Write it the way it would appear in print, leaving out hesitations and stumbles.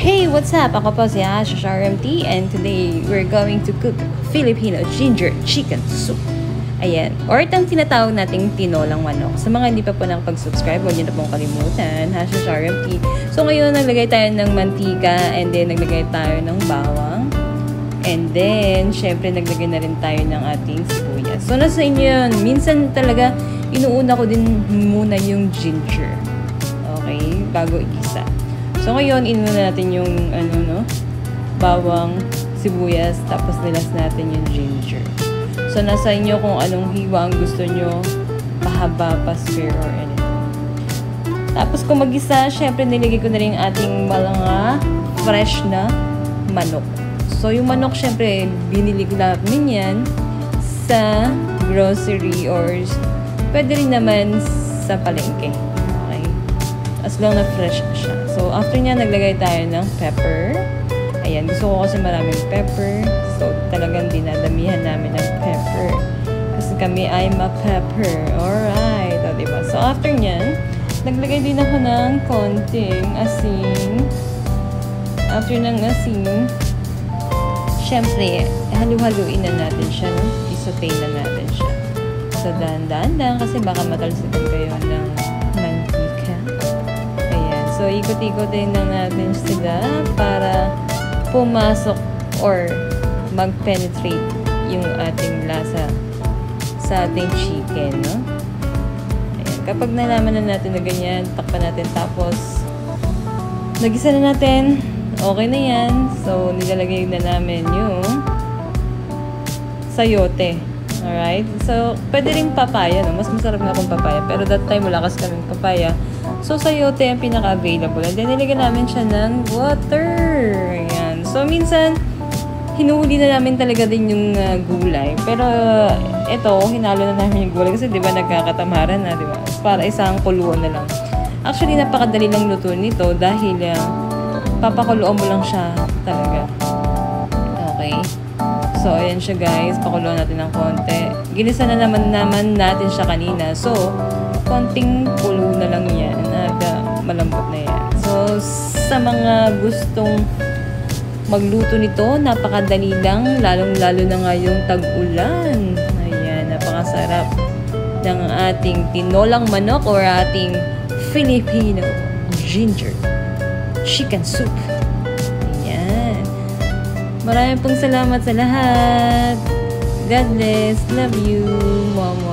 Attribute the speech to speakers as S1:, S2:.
S1: Hey, what's up? Ako po si Ash RMT and today we're going to cook Filipino ginger chicken soup. Ayan. Or itong tinatawag nating tinolang manok. Sa mga hindi pa po nakapag-subscribe, huwag niyo na pong kalimutan. Hash RMT. So ngayon, naglagay tayo ng mantika and then naglagay tayo ng bawang. And then, syempre, naglagay na rin tayo ng ating sibuyas. So, nasa inyo yun. Minsan talaga, inuuna ko din muna yung ginger. Okay? Bago igisa. So, ngayon, inuna natin yung, bawang, sibuyas, tapos nilas natin yung ginger. So, nasa inyo kung anong hiwa ang gusto nyo, pahaba, pa-square, or anything. Tapos, kung mag-isa, syempre, nilagay ko na rin ating mga fresh na manok. So, yung manok, syempre, binili ko namin yan sa grocery or pwede rin naman sa palengke. Okay? As long na fresh siya. So, after niya, naglagay tayo ng pepper. Ayan, gusto ko kasi maraming pepper. So, talagang dinadamihan namin ng pepper. Kasi kami ay ma-pepper. Alright. O, diba? So, after niyan, naglagay din ako ng konting asin. After ng asin, syempre, halu-haluin na natin siya, no? I-saute na natin siya. So, dahan-dahan lang kasi baka matalsikan kayo ng mantika. Ayan. So, ikot-ikotin na natin sila para pumasok or mag-penetrate yung ating lasa sa ating chicken, no? Ayan. Kapag nalaman na natin na ganyan, takpan natin tapos nagisa na natin. Okay na yan. So, nilalagay na namin yung sayote. Alright? So, pwede rin papaya, no? Mas masarap nga kung papaya. Pero that time, wala kasi kaming papaya. So, sayote ang pinaka-available. And then, nilagyan namin siya ng water. Ayan. So, minsan, hinuhuli na namin talaga din yung gulay. Pero, ito, hinalo na namin yung gulay. Kasi, di ba, nagkakatamaran na, di ba? Para isang kuluan na lang. Actually, napakadali lang luto nito dahil, papakuluan mo lang siya talaga. Okay. So, ayan siya guys. Pakuluan natin ng konti. Ginisa na naman natin siya kanina. So, konting kulo na lang yan. At malambot na yan. So, sa mga gustong magluto nito, napakadali lang. Lalong-lalo na nga yung tag-ulan. Ayan, napakasarap ng ating tinolang manok or ating Filipino ginger chicken soup. Ayan. Maraming pong salamat sa lahat. God bless. Love you. Mama.